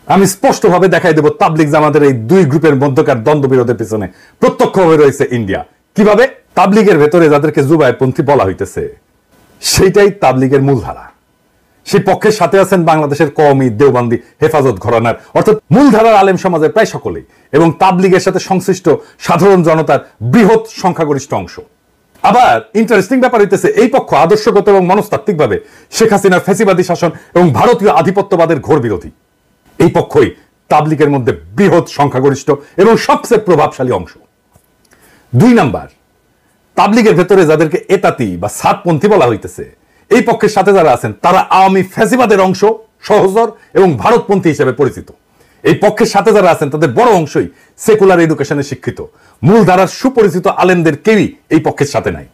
আমি স্পষ্টভাবে দেখাই দেব তাবলিগ জামাতের এই দুই গ্রুপের মধ্যকার দ্বন্দ্ব বিরোধের পিছনে প্রত্যক্ষভাবে রয়েছে ইন্ডিয়া। কিভাবে? তাবলিগের ভেতরে যাদেরকে জুবায়েরপন্থী বলা হইতেছে সেইটাই তাবলিগের মূলধারা। সেই পক্ষের সাথে আছেন বাংলাদেশের কওমি, দেওবন্দি, হেফাজত ঘরানার অর্থাৎ মূলধারার আলেম সমাজের প্রায় সকলেই, এবং তাবলিগের সাথে সংশ্লিষ্ট সাধারণ জনতার বৃহৎ সংখ্যাগরিষ্ঠ অংশ। আবার ইন্টারেস্টিং ব্যাপার হইতেছে এই পক্ষ আদর্শগত এবং মনস্তাত্ত্বিকভাবে শেখ হাসিনার ফ্যাসিবাদী শাসন এবং ভারতীয় আধিপত্যবাদের ঘোর বিরোধী। এই পক্ষই তাবলিগের মধ্যে বৃহৎ সংখ্যাগরিষ্ঠ এবং সবচেয়ে প্রভাবশালী অংশ। 2 নাম্বার, তাবলিগের ভেতরে যাদেরকে এতাতি বা সাতপন্থী বলা হইতেছে এই পক্ষের সাথে যারা আছেন তারা আওয়ামী ফ্যাসিবাদের অংশ, সহচর এবং ভারতপন্থী হিসেবে পরিচিত। এই পক্ষের সাথে যারা আছেন তাদের বড় অংশই সেকুলার এডুকেশনে শিক্ষিত। মূলধারার সুপরিচিত আলেমদের কেউই এই পক্ষের সাথে নাই।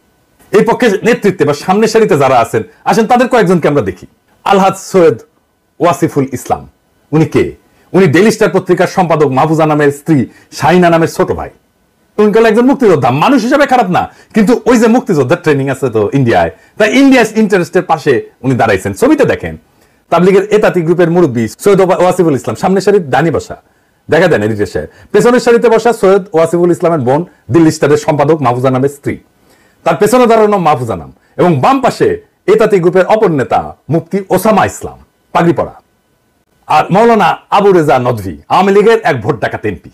এই পক্ষের নেতৃত্বে বা সামনের সারিতে যারা আছেন আসেন তাদের কয়েকজনকে আমরা দেখি। আলহাজ সৈয়দ ওয়াসিফুল ইসলাম, উনি কে? উনি ডেইলি স্টার পত্রিকার সম্পাদক মাহফুজা নামের স্ত্রী শাহিনা নামের ছোট ভাই। উনি গেল একজন মুক্তিযোদ্ধা, মানুষ হিসাবে খারাপ না, কিন্তু ওই যে মুক্তিযোদ্ধার ট্রেনিং আছে তো ইন্ডিয়ায়, তাই ইন্ডিয়ার ইন্টারেস্টের পাশে উনি দাঁড়াইছেন। ছবিতে দেখেন তাবলিগের এতাতি গ্রুপের মুরব্বী সৈয়দ ওয়াসিফুল ইসলাম সামনের সারির ডানি বসা, দেখা দেন এডিটর সাহেব। পেছনের সারিতে বসা সৈয়দ ওয়াসিফুল ইসলামের বোন দিল্লি স্টারের সম্পাদক মাহফুজা নামের স্ত্রী, তার পেছনে দাঁড়ানো মাহফুজা নাম, এবং বাম পাশে এতাতি গ্রুপের অপর নেতা মুফতি ওসামা ইসলাম, পাগড়ি পরা, আর মৌলানা আবু রেজা নদভী, আওয়ামী লীগের এক ভোট ডাকাত এমপি।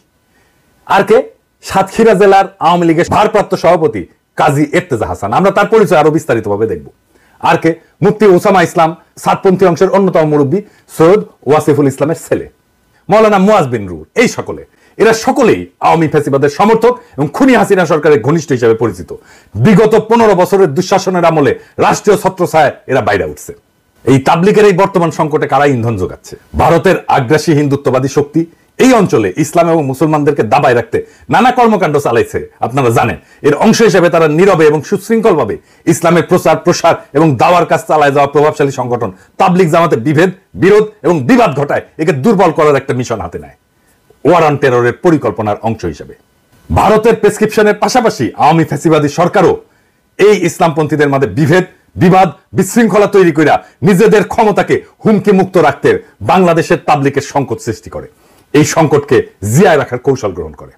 আর কে? সাতক্ষীরা জেলার আওয়ামী লীগের ভারপ্রাপ্ত সভাপতি কাজী ইর্তেজা হাসান। আমরা তার পরিচয় আরো বিস্তারিতভাবে দেখব। আর কে? মুফতি ওসামা ইসলাম, সাতপন্থী অংশের অন্যতম মুরব্বী সৈয়দ ওয়াসিফুল ইসলামের ছেলে, মৌলানা মুয়াজ বিন রুর। এই সকলে, এরা সকলেই আওয়ামী ফ্যাসিবাদের সমর্থক এবং খুনি হাসিনা সরকারের ঘনিষ্ঠ হিসেবে পরিচিত। বিগত 15 বছরের দুঃশাসনের আমলে রাষ্ট্রীয় ছত্রছায়ায় এরা বাইরে উঠছে। এই তাবলিগের এই বর্তমান সংকটে কারা ইন্ধন যোগাচ্ছে? ভারতের আগ্রাসী হিন্দুত্ববাদী শক্তি এই অঞ্চলে ইসলাম এবং মুসলমানদেরকে দাবায় রাখতে নানা কর্মকাণ্ড চালাইছে। আপনারা জানেন এর অংশ হিসেবে তারা নীরবে এবং সুশৃঙ্খলভাবে ইসলামের প্রচার, প্রসার এবং দাওয়ার কাজ চালায় যাওয়া প্রভাবশালী সংগঠন তাবলিগ জামাতে বিভেদ, বিরোধ এবং বিবাদ ঘটায় একে দুর্বল করার একটা মিশন হাতে নেয়, ওয়ার অন টেররের পরিকল্পনার অংশ হিসেবে। ভারতের প্রেসক্রিপশনের পাশাপাশি আওয়ামী ফ্যাসিবাদী সরকারও এই ইসলামপন্থীদের মধ্যে বিভেদ, বিবাদ, বিশৃঙ্খলা তৈরি করে নিজেদের ক্ষমতাকে হুমকি মুক্ত রাখতে বাংলাদেশের তাবলিগের সংকট সৃষ্টি করে, এই সংকটকে জিয়ায় রাখার কৌশল গ্রহণ করে।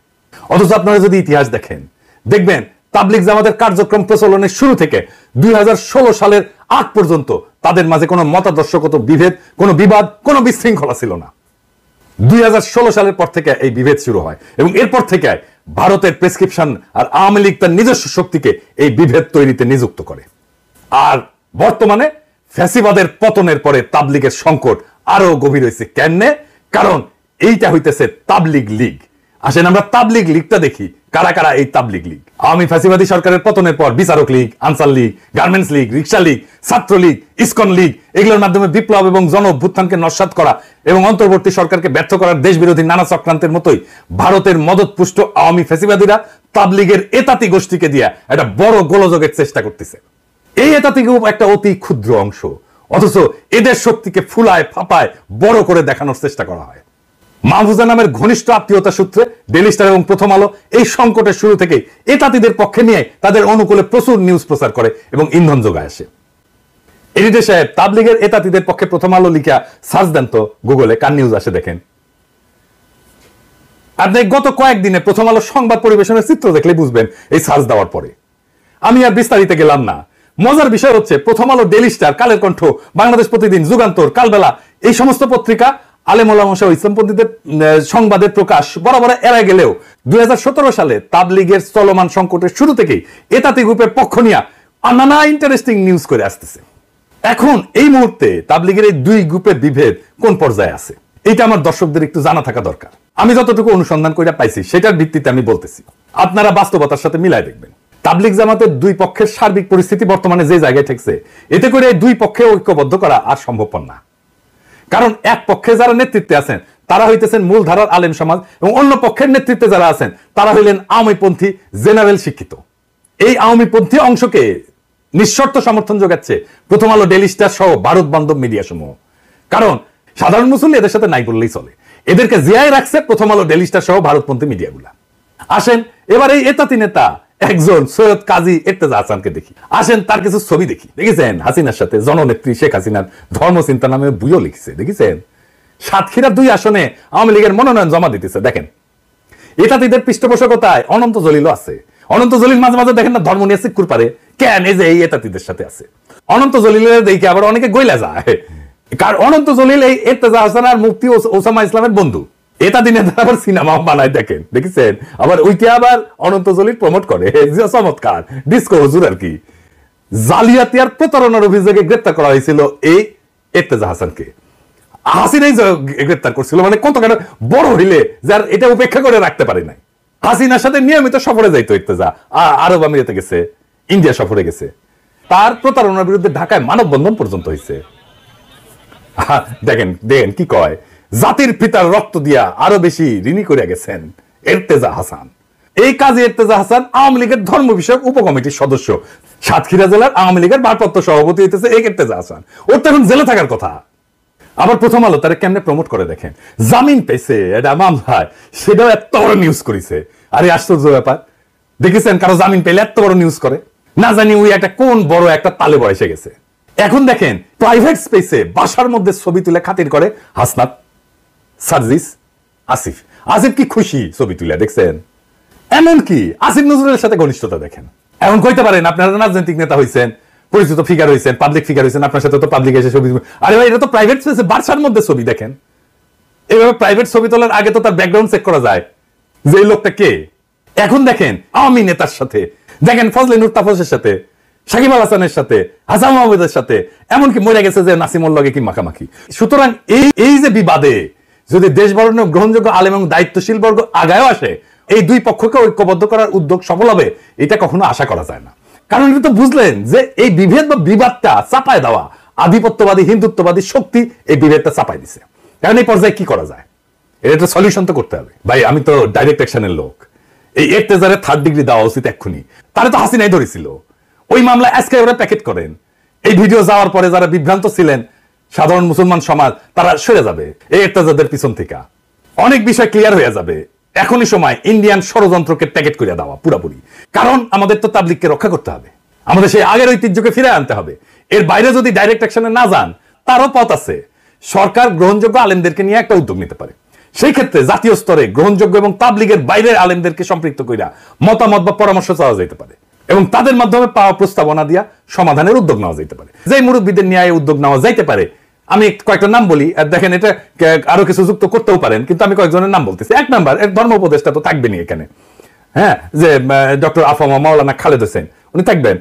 অথচ আপনারা যদি ইতিহাস দেখেন, দেখবেন তাবলিগ জামাতের কার্যক্রম প্রচলনের শুরু থেকে 2016 সালের আগ পর্যন্ত তাদের মাঝে কোনো মতাদর্শগত বিভেদ, কোনো বিবাদ, কোনো বিশৃঙ্খলা ছিল না। 2016 সালের পর থেকে এই বিভেদ শুরু হয় এবং এরপর থেকে ভারতের প্রেসক্রিপশন আর আওয়ামী লীগ তার নিজস্ব শক্তিকে এই বিভেদ তৈরিতে নিযুক্ত করে। আর বর্তমানে ফ্যাসিবাদের পতনের পরে তাবলিগের সংকট আরো গভীর হয়েছে। কেননে? কারণ এইটা হইতেছে তাবলিগ লীগ। আসেন আমরা তাবলিগ লীগটা দেখি, কারা কারা এই তাবলিগ লীগ। আওয়ামী ফ্যাসিবাদী সরকারের পতনের পর বিচারক লীগ, আনসার লীগ, গার্মেন্টস লীগ, রিক্সা লীগ, ছাত্র লীগ, ইসকন লীগ, এগুলোর মাধ্যমে বিপ্লব এবং জন অভ্যুত্থানকে নস্যাৎ করা এবং অন্তর্বর্তী সরকারকে ব্যর্থ করার দেশবিরোধী নানা চক্রান্তের মতোই ভারতের মদতপুষ্ট আওয়ামী ফ্যাসিবাদীরা তাবলিগের এতাতি গোষ্ঠীকে দিয়ে একটা বড় গোলযোগের চেষ্টা করতেছে। এই এতাতি গ্রুপ একটা অতি ক্ষুদ্র অংশ, অথচ এদের শক্তিকে ফুলায় ফাপায় বড় করে দেখানোর চেষ্টা করা হয়। মাহফুজা নামের ঘনিষ্ঠ আত্মীয়তা সূত্রে ডেইলি স্টার এবং প্রথম আলো এই সংকটের শুরু থেকেই এতাতিদের পক্ষে নিয়ে তাদের অনুকূলে প্রচুর নিউজ প্রচার করে এবং ইন্ধন যোগায় আসে। এডিটর সাহেব, তাবলিগের এতাতিদের পক্ষে প্রথম আলো লিখা সার্চ দেন তো গুগলে, কার নিউজ আসে দেখেন। আপনি গত কয়েকদিনে প্রথম আলো সংবাদ পরিবেশনের চিত্র দেখলে বুঝবেন এই সার্চ দেওয়ার পরে। আমি আর বিস্তারিত গেলাম না। মজার বিষয় হচ্ছে প্রথম আলো, ডেইলি স্টার, কালের কণ্ঠ, বাংলাদেশ প্রতিদিন, যুগান্তর, কালবেলা এই সমস্ত পত্রিকা আলেম ওলামা সহ ইসলামপন্থীদের সংবাদের প্রকাশ বরাবর এড়ায় গেলেও 2017 সালে তাবলিগের চলমান সংকটের শুরু থেকেই এতাতি গ্রুপের পক্ষ নিয়ে নানা ইন্টারেস্টিং নিউজ করে আসতেছে। এখন এই মুহূর্তে তাবলিগের এই দুই গ্রুপের বিভেদ কোন পর্যায়ে আছে এটা আমার দর্শকদের একটু জানা থাকা দরকার। আমি যতটুকু অনুসন্ধান করে পাইছি সেটার ভিত্তিতে আমি বলতেছি, আপনারা বাস্তবতার সাথে মিলাই দেখবেন। তাবলিগ জামাতের দুই পক্ষের সার্বিক পরিস্থিতি বর্তমানে যে জায়গায় ঠেকছে, এতে করে দুই পক্ষে ঐক্যবদ্ধ করা আর সম্ভবপর না। কারণ এক পক্ষে যারা নেতৃত্বে আছেন তারা হইতেছেন মূল ধারার আলেম সমাজ এবং অন্য পক্ষের নেতৃত্বে যারা আছেন তারা হইলেন আওয়ামীপন্থী জেনারেল শিক্ষিত। এই আওয়ামীপন্থী অংশকে নিঃশর্ত সমর্থন যোগাচ্ছে প্রথম আলো, ডেইলি স্টার সহ ভারত বান্ধব মিডিয়া সমূহ। কারণ সাধারণ মুসল্লি এদের সাথে নাই বললেই চলে, এদেরকে জিয়ায় রাখছে প্রথম আলো, ডেইলি স্টার সহ ভারতপন্থী মিডিয়াগুলা। আসেন এবার এই এতাতি নেতা একজন সৈয়দ কাজী ইর্তেজা হাসানকে দেখি। আসেন তার কিছু ছবি দেখি। দেখেছেন হাসিনার সাথে জননেত্রী শেখ হাসিনার ধর্মচিন্তা নামে বইও লিখছে, দেখেছেন? সাতক্ষীরা 2 আসনে আওয়ামী লীগের মনোনয়ন জমা দিতেছে। দেখেন এটাতীদের পৃষ্ঠপোষকতায় অনন্ত জলিলও আছে। অনন্ত জলিল মাঝে মাঝে দেখেন না ধর্ম নিয়ে সিক্কুর পারে কেন, এই যে এই এটাতীদের সাথে আছে। অনন্ত জলিলের দেখে আবার অনেকে গইলা যায়, কারণ অনন্ত জলিল এই ইরতেজা হাসান আর মুফতি ওসামা ইসলামের বন্ধু। এটা দিনে আবার সিনেমা বানায়, দেখেন দেখেছেন, আবার ওইটা আবার অনন্ত জলিল প্রমোট করে। চমৎকার ডিস্কো হুজুর আর কি। জালিয়াতি আর প্রতারণার অভিযোগে গ্রেপ্তার করা হয়েছিল এই ইরতেজা হাসানকে। হাসিনাই গ্রেপ্তার করছিল, মানে কত বড় হইলে যার এটা উপেক্ষা করে রাখতে পারে নাই। হাসিনার সাথে নিয়মিত সফরে যাইতো ইরতেজা, আরব আমিরাতে গেছে, ইন্ডিয়া সফরে গেছে। তার প্রতারণার বিরুদ্ধে ঢাকায় মানববন্ধন পর্যন্ত হয়েছে। দেখেন দেখেন কি কয়, জাতির পিতার রক্ত দিয়া আরো বেশি ঋণী করে গেছেন ইরতেজা হাসান। এই কাজে ইরতেজা হাসান আওয়ামী লীগের ধর্ম বিষয়ক উপকমিটির সদস্য, সাতক্ষীরা জেলার আওয়ামী লীগের ভারপ্রাপ্ত সভাপতি হইতেছে এই ইরতেজা হাসান। ওর তো এখন জেলে থাকার কথা। আবার প্রথম আলো তারা কেমনে প্রমোট করে দেখেন, জামিন পেয়েছে এটা মামলায়, সেটাও এত বড় নিউজ করেছে। আরে আশ্চর্য ব্যাপার, দেখেছেন কারো জামিন পেলে এত বড় নিউজ করে? না জানি ওই একটা কোন বড় একটা তালে বয়সে গেছে। এখন দেখেন প্রাইভেট স্পেসে বাসার মধ্যে ছবি তুলে খাতির করে হাসনাত, সার্জিস, আসিফ। আসিফ কি খুশি ছবি তুলে, দেখছেন? এমনকি আসিফ নজরুলের সাথে ঘনিষ্ঠতা দেখেন। এখন কইতে পারেন আপনারা রাজনৈতিক নেতা হইছেন, পরিচিত ফিগার হইছেন, পাবলিক ফিগার হইছেন, আপনার সাথে তো পাবলিক এসে ছবি। আরে ভাই এটা তো প্রাইভেট স্পেসে বাসার মধ্যে ছবি, দেখেন। এইভাবে প্রাইভেট ছবি তোলার আগে তো তার ব্যাকগ্রাউন্ড চেক করা যায় যে এই লোকটা কে। এখন দেখেন আওয়ামী নেতার সাথে, দেখেন ফজলে নূর তাপসের সাথে, সাকিব আল হাসানের সাথে, হাসান মাহমুদের সাথে, এমনকি মরে গেছে যে নাসিমুল লগে কি মাখামাখি। সুতরাং এই যে বিবাদে যদি দেশ বরণীয় গ্রহণযোগ্য আলেম এবং দায়িত্বশীল বর্গ আগায়ও আসে, এই দুই পক্ষকে ঐক্যবদ্ধ করার উদ্যোগ সফল হবে এটা কখনো আশা করা যায় না। কারণ এটা তো বুঝলেন যে এই বিভেদ বা বিবাদটা চাপায় দেওয়া আধিপত্যবাদী হিন্দুত্ববাদী শক্তি এই বিভেদটা চাপাই দিছে। কারণ এই পর্যায়ে কি করা যায়, এটা সলিউশন তো করতে হবে। ভাই আমি তো ডাইরেক্ট অ্যাকশনের লোক, এই ইরতেজারে 3rd ডিগ্রি দেওয়া উচিত এক্ষুনি। তারা তো হাসিনাই ধরেছিল, ওই মামলা আজকে ওরা প্যাকেট করেন। এই ভিডিও যাওয়ার পরে যারা বিভ্রান্ত ছিলেন সাধারণ মুসলমান সমাজ, তারা সরে যাবে এই ইরতেজাদের পিছন থেকে, অনেক বিষয় ক্লিয়ার হয়ে যাবে। এখনই সময় ইন্ডিয়ান ষড়যন্ত্রকে প্যাকেট করে দেওয়া পুরোপুরি। কারণ আমাদের তো তাবলিগকে রক্ষা করতে হবে, আমাদের সেই আগের ঐতিহ্যকে ফিরে আনতে হবে। এর বাইরে যদি ডাইরেক্ট অ্যাকশনে না যান, তারও পথ আছে। সরকার গ্রহণযোগ্য আলেমদেরকে নিয়ে একটা উদ্যোগ নিতে পারে। সেই ক্ষেত্রে জাতীয় স্তরে গ্রহণযোগ্য এবং তাবলিগের বাইরের আলেমদেরকে সম্পৃক্ত কইরা মতামত বা পরামর্শ চাওয়া যেতে পারে এবং তাদের মাধ্যমে পাওয়া প্রস্তাবনা দিয়া সমাধানের উদ্যোগ নেওয়া যেতে পারে। যে মুরব্বীদের নিয়ে উদ্যোগ নেওয়া যাইতে পারে, আমি কয়েকটা নাম বলি, আর দেখেন এটা আরো কিছু যুক্ত করতেও পারেন, কিন্তু আমি কয়েকজনের নাম বলতেছি। 1 নাম্বার, এক ধর্ম উপদেষ্টা তো থাকবেনই এখানে, হ্যাঁ, যে ডক্টর আফামা মাওলানা খালেদ হোসেন, উনি থাকবেন।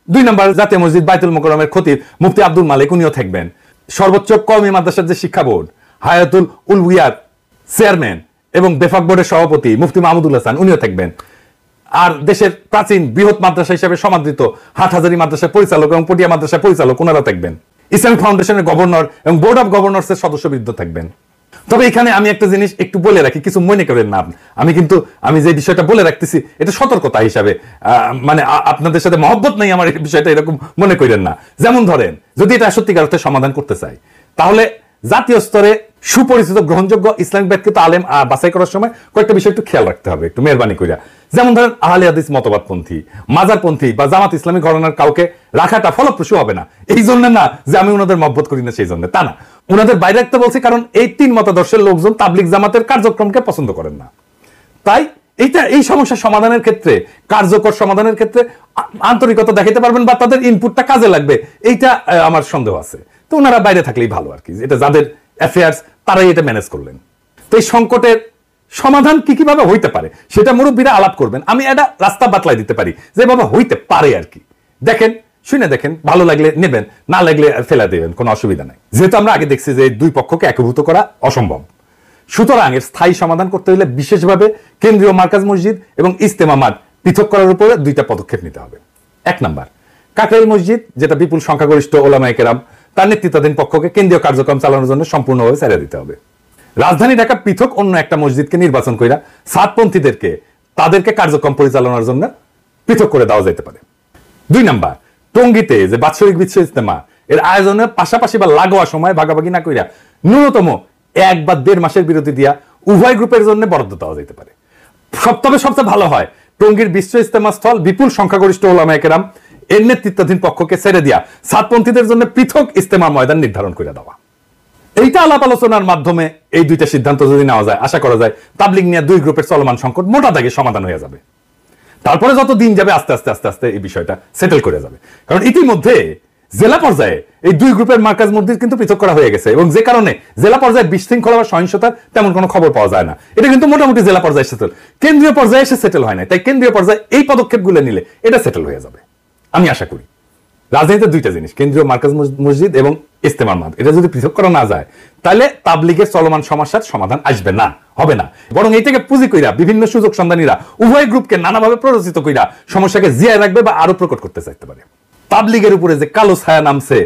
2 নাম্বার, জাতীয় মসজিদ বাইতুল মোকাররমের খতিব মুফতি আব্দুল মালিক, উনিও থাকবেন। সর্বোচ্চ কওমি মাদ্রাসার যে শিক্ষা বোর্ড, হায়াতুল উলউইয়ার চেয়ারম্যান এবং বেফাক বোর্ডের সভাপতি মুফতি মাহমুদুল হাসান, উনিও থাকবেন। আর দেশের প্রাচীন বৃহৎ মাদ্রাসা হিসেবে সমাদৃত হাটহাজারী মাদ্রাসার পরিচালক এবং পটিয়া মাদ্রাসার পরিচালক, ওনারা থাকবেন। ইসলামিক ফাউন্ডেশনের গভর্নর এবং বোর্ড অফ গভর্নরসের সদস্যবৃন্দ থাকবেন। তবে এখানে আমি একটা জিনিস একটু বলে রাখি, কিছু মনে করেন না। আমি যে বিষয়টা বলে রাখতেছি এটা সতর্কতা হিসাবে, মানে আপনাদের সাথে মহব্বত নেই আমার এই বিষয়টা এরকম মনে করেন না। যেমন ধরেন, যদি এটা সত্যিকার অর্থে সমাধান করতে চাই, তাহলে জাতীয় স্তরে সুপরিচিত গ্রহণযোগ্য ইসলামিক ব্যক্তিগত আলেম বাছাই করার সময় কয়েকটা বিষয় একটু খেয়াল রাখতে হবে, একটু মেহরবানি কইরা। যেমন ধরেন আহলে হাদিস মতবাদপন্থী, মাজারপন্থী বা জামাত ইসলামী ঘরানার কাউকে রাখাটা ফলপ্রসূ হবে না। এই জন্য না যে আমি ওনাদের মহব্বত করি না, সেই জন্য তা না, ওনাদের বাইরে রাখতে বলছি কারণ এই 3 মতাদর্শের লোকজন তাবলিগ জামাতের কার্যক্রমকে পছন্দ করেন না। তাই এই সমস্যার সমাধানের ক্ষেত্রে, কার্যকর সমাধানের ক্ষেত্রে আন্তরিকতা দেখাতে পারবেন বা তাদের ইনপুটটা কাজে লাগবে, এইটা আমার সন্দেহ আছে। তো ওনারা বাইরে থাকলেই ভালো আর কি, এটা যাদের অ্যাফেয়ার্স তারাই এটা ম্যানেজ করলেন। তো এই সংকটের সমাধান কিভাবে হইতে পারে সেটা মুরব্বীরা আলাপ করবেন, আমি এটা রাস্তা বাতলাই দিতে পারি যে বাবা হইতে পারে আর কি। দেখেন, শুনে দেখেন, ভালো লাগলে নেবেন, না লাগলে ফেলা দেবেন, কোনো অসুবিধা নাই। যেহেতু আমরা আগে দেখছি যে 2 পক্ষকে একীভূত করা অসম্ভব, সুতরাং এর স্থায়ী সমাধান করতে হলে বিশেষভাবে কেন্দ্রীয় মার্কাজ মসজিদ এবং ইজতেমা মাঠ পৃথক করার উপরে 2টা পদক্ষেপ নিতে হবে। 1 নাম্বার, কাকরাইল মসজিদ, যেটা বিপুল সংখ্যাগরিষ্ঠ ওলামায়ে কেরাম, তার নেতৃত্বাধীন পক্ষকে কেন্দ্রীয় কার্যক্রম চালানোর জন্য সম্পূর্ণভাবে ছেড়ে দিতে হবে। রাজধানী ঢাকা পৃথক অন্য একটা মসজিদকে নির্বাচন কইরা সাতপন্থীদেরকে তাদেরকে কার্যক্রম পরিচালনার জন্য পৃথক করে দেওয়া যেতে পারে। 2 নাম্বার, টঙ্গীতে যে বাৎসরিক বিশ্ব ইজতেমা, এর আয়োজনের পাশাপাশি বা লাগোয়া সময় ভাগাভাগি না কইরা ন্যূনতম 1 বা 1.5 মাসের বিরতি দিয়া উভয় গ্রুপের জন্য বরাদ্দ দেওয়া যেতে পারে। সবচেয়ে ভালো হয় টঙ্গীর বিশ্ব ইজতেমা স্থল বিপুল সংখ্যাগরিষ্ঠ ওলামায়ে কেরাম এর নেতৃত্বাধীন পক্ষকে ছেড়ে দিয়া সাতপন্থীদের জন্য পৃথক ইজতেমা ময়দান নির্ধারণ করে দেওয়া। এইটা আলাপ আলোচনার মাধ্যমে এই দুইটা সিদ্ধান্ত যদি নেওয়া যায়, আশা করা যায় তাবলিগ নিয়ে দুই গ্রুপের চলমান সংকট মোটা দাগে সমাধান হয়ে যাবে। তারপরে যত দিন যাবে আস্তে আস্তে আস্তে আস্তে এই বিষয়টা সেটেল করে যাবে। কারণ ইতিমধ্যে জেলা পর্যায়ে এই দুই গ্রুপের মার্কাজ মসজিদ কিন্তু পৃথক করা হয়ে গেছে, এবং যে কারণে জেলা পর্যায়ে বিশৃঙ্খলা বা সহিংসতার তেমন কোনো খবর পাওয়া যায় না। এটা কিন্তু মোটামুটি জেলা পর্যায়ে সেটেল, কেন্দ্রীয় পর্যায়ে এসে সেটেল হয় না। তাই কেন্দ্রীয় পর্যায়ে এই পদক্ষেপগুলো নিলে এটা সেটেল হয়ে যাবে আমি আশা করি। রাজনীতিতে দুইটা জিনিস, কেন্দ্রীয় মার্কাজ মসজিদ এবং ইস্তেমার মাঠ, এটা যদি পৃথক করা না যায় তাহলে তাবলিগের চলমান সমস্যার সমাধান আসবে না, হবে না। বরং এই থেকে পুঁজি কইরা বিভিন্ন সুযোগ সন্ধানীরা উভয় গ্রুপকে নানাভাবে প্ররোচিত কইরা সমস্যাকে জিয়ায় রাখবে বা আরো প্রকট করতে চাইতে পারে। তাবলিগের উপরে যে কালো ছায়া নামছে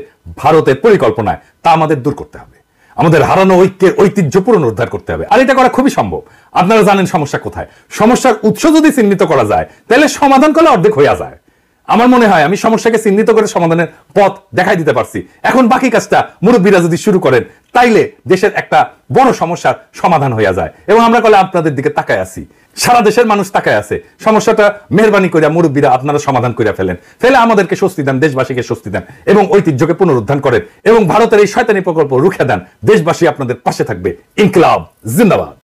ভারতের পরিকল্পনায়, তা আমাদের দূর করতে হবে। আমাদের হারানো ঐক্যের ঐতিহ্য পুনরুদ্ধার করতে হবে। আর এটা করা খুবই সম্ভব। আপনারা জানেন সমস্যা কোথায়। সমস্যার উৎস যদি চিহ্নিত করা যায় তাহলে সমাধান করলে অর্ধেক হইয়া যায়। আমার মনে হয় আমি সমস্যাকে চিহ্নিত করে সমাধানের পথ দেখাই দিতে পারছি। এখন বাকি কাজটা মুরব্বীরা যদি শুরু করেন তাইলে দেশের একটা বড় সমস্যার সমাধান হইয়া যায়। এবং আমরা কলে আপনাদের দিকে তাকায় আছি, সারা দেশের মানুষ তাকায় আছে। সমস্যাটা মেহরবানি করে মুরব্বীরা আপনারা সমাধান করে ফেলে আমাদেরকে স্বস্তি দেন, দেশবাসীকে স্বস্তি দেন এবং ঐতিহ্যকে পুনরুদ্ধার করেন এবং ভারতের এই শয়তানি প্রকল্প রুখে দেন। দেশবাসী আপনাদের পাশে থাকবে। ইনকিলাব জিন্দাবাদ।